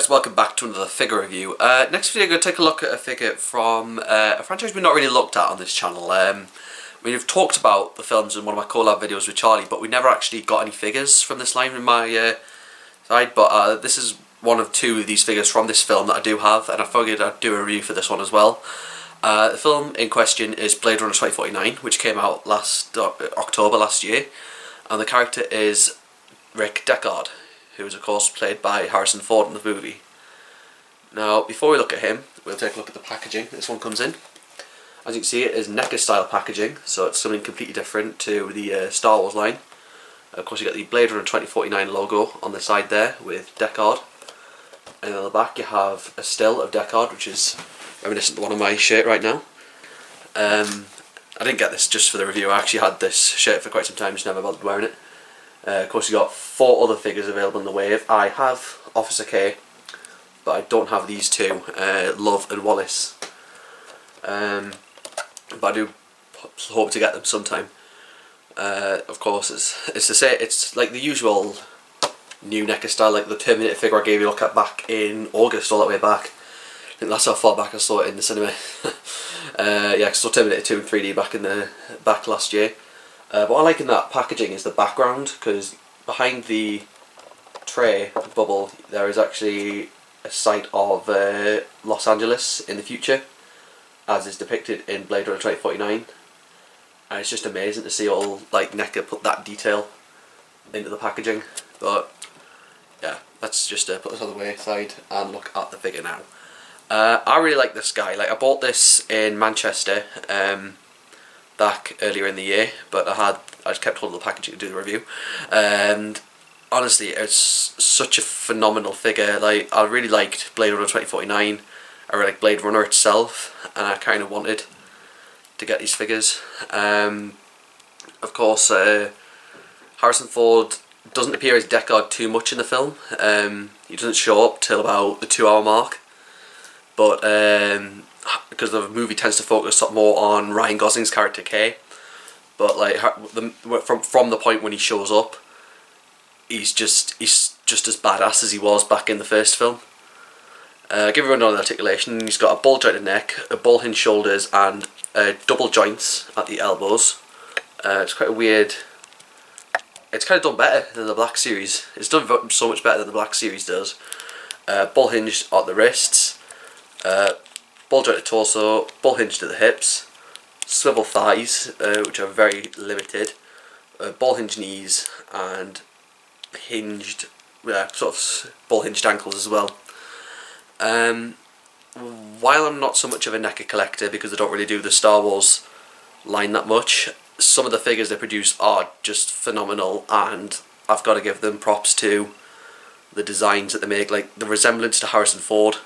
guys, welcome back to another figure review. Next video, I'm going to take a look at a figure from a franchise we've not really looked at on this channel. We've talked about the films in one of my collab videos with Charlie, but we never actually got any figures from this line in my side. But this is one of two of these figures from this film that I do have, and I figured I'd do a review for this one as well. The film in question is Blade Runner 2049, which came out last October last year, and the character is Rick Deckard, who is of course played by Harrison Ford in the movie. Now, before we look at him, we'll take a look at the packaging this one comes in. As you can see, it is Neca style packaging, so it's something completely different to the Star Wars line. Of course, you get the Blade Runner 2049 logo on the side there with Deckard, and on the back you have a still of Deckard, which is reminiscent of the one on my shirt right now. I didn't get this just for the review. I actually had this shirt for quite some time, just never bothered wearing it. Of course, you've got 4 other figures available in the wave. I have Officer K, but I don't have these two, Love and Wallace. But I do hope to get them sometime. Of course, it's to say it's like the usual new Neca style, like the Terminator figure I gave you a look at back in August, all that way back. I think that's how far back I saw it in the cinema. Yeah, because I saw Terminator 2 in 3D back last year. What I like in that packaging is the background, because behind the tray bubble there is actually a site of Los Angeles in the future, as is depicted in Blade Runner 2049, and it's just amazing to see all like Neca put that detail into the packaging. But yeah, let's just put this on the wayside and look at the figure now. I really like this guy. Like, I bought this in Manchester back earlier in the year, but I just kept hold of the packaging to do the review, and honestly it's such a phenomenal figure. Like, I really liked Blade Runner 2049, I really liked Blade Runner itself, and I kind of wanted to get these figures. Of course, Harrison Ford doesn't appear as Deckard too much in the film. He doesn't show up till about the 2-hour mark, but because the movie tends to focus more on Ryan Gosling's character Kay, but like from the point when he shows up, he's just as badass as he was back in the first film. Give everyone an articulation. He's got a ball jointed neck, a ball hinged shoulders, and double joints at the elbows. It's quite a weird. It's kind of done better than the Black Series. It's done so much better than the Black Series does. Ball hinged at the wrists. Ball jointed torso, ball hinged at the hips, swivel thighs, which are very limited, ball hinged knees, and hinged, sort of ball hinged ankles as well. While I'm not so much of a Neca collector because they don't really do the Star Wars line that much, some of the figures they produce are just phenomenal, and I've got to give them props to the designs that they make. Like, the resemblance to Harrison Ford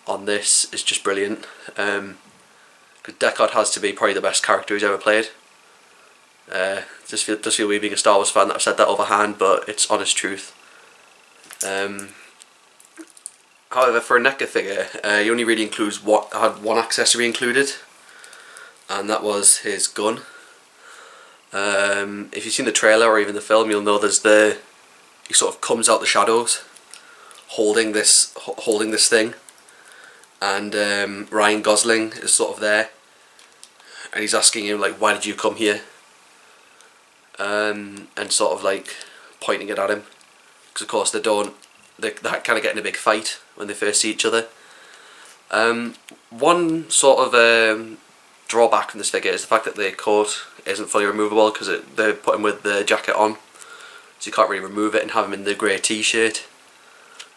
on this is just brilliant, because Deckard has to be probably the best character he's ever played. Just feel weird being a Star Wars fan that I've said that overhand, but it's honest truth. However, for a Neca figure, he only really had one accessory included, and that was his gun. If you've seen the trailer or even the film, you'll know he sort of comes out the shadows holding this thing. And Ryan Gosling is sort of there, and he's asking him like, "Why did you come here?" And sort of like pointing it at him, because of course they're kind of getting a big fight when they first see each other. One sort of drawback from this figure is the fact that the coat isn't fully removable, because they put him with the jacket on, so you can't really remove it and have him in the grey t-shirt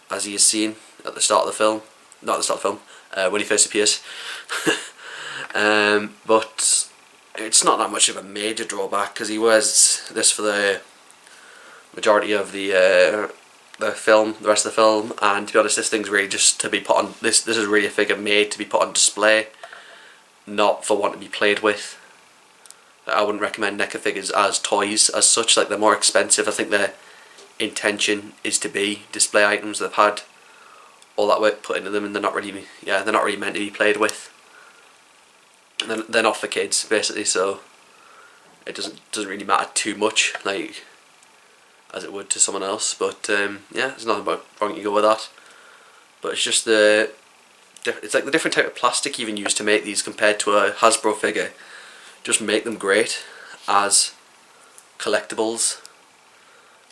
as he is seen at the start of the film. Not at the start of the film, when he first appears. But it's not that much of a major drawback, because he wears this for the majority of the rest of the film, and to be honest, this thing's really just to be put on. This is really a figure made to be put on display, not for one to be played with. I wouldn't recommend Neca figures as toys as such. Like, they're more expensive. I think their intention is to be display items. They've had all that work put into them, and they're not really meant to be played with. And they're not for kids, basically, so it doesn't really matter too much, like, as it would to someone else. But yeah, there's nothing wrong you go with that. but it's just it's like the different type of plastic even used to make these compared to a Hasbro figure just make them great as collectibles,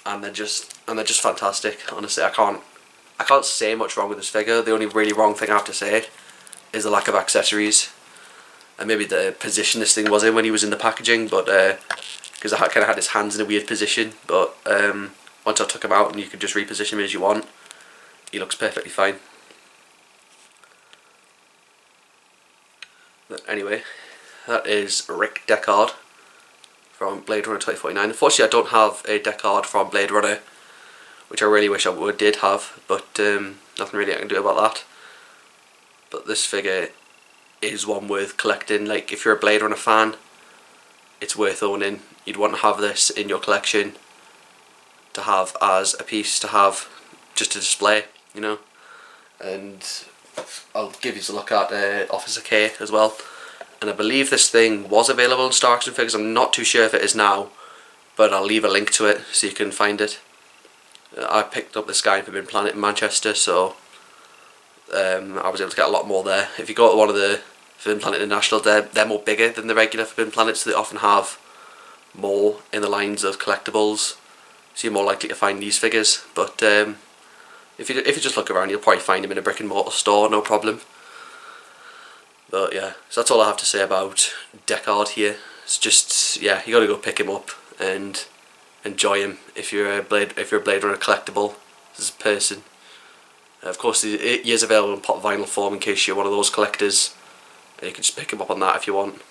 and they're just fantastic. Honestly, I can't say much wrong with this figure. The only really wrong thing I have to say is the lack of accessories, and maybe the position this thing was in when he was in the packaging, but because I kind of had his hands in a weird position, but once I took him out and you could just reposition him as you want, he looks perfectly fine. But anyway, that is Rick Deckard from Blade Runner 2049. Unfortunately, I don't have a Deckard from Blade Runner, which I really wish I did have, but nothing really I can do about that. But this figure is one worth collecting. Like, if you're a Blade Runner fan, it's worth owning. You'd want to have this in your collection to have as a piece to have just to display, you know. And I'll give you a look at Officer K as well. And I believe this thing was available in Star Action Figures. I'm not too sure if it is now, but I'll leave a link to it so you can find it. I picked up this guy in Forbidden Planet in Manchester, so I was able to get a lot more there. If you go to one of the Forbidden Planet International, they're more bigger than the regular Forbidden Planets, so they often have more in the lines of collectibles, so you're more likely to find these figures. But if you just look around, you'll probably find them in a brick and mortar store, no problem. But yeah, so that's all I have to say about Deckard here. It's just, yeah, you got to go pick him up and enjoy him if you're a Blade Runner collectible as a person. Of course, he is available in pop vinyl form in case you're one of those collectors. You can just pick him up on that if you want.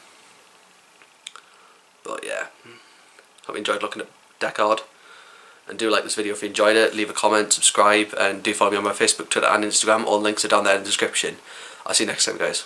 But yeah, hope you enjoyed looking at Deckard. And do like this video if you enjoyed it. Leave a comment, subscribe, and do follow me on my Facebook, Twitter and Instagram. All links are down there in the description. I'll see you next time, guys.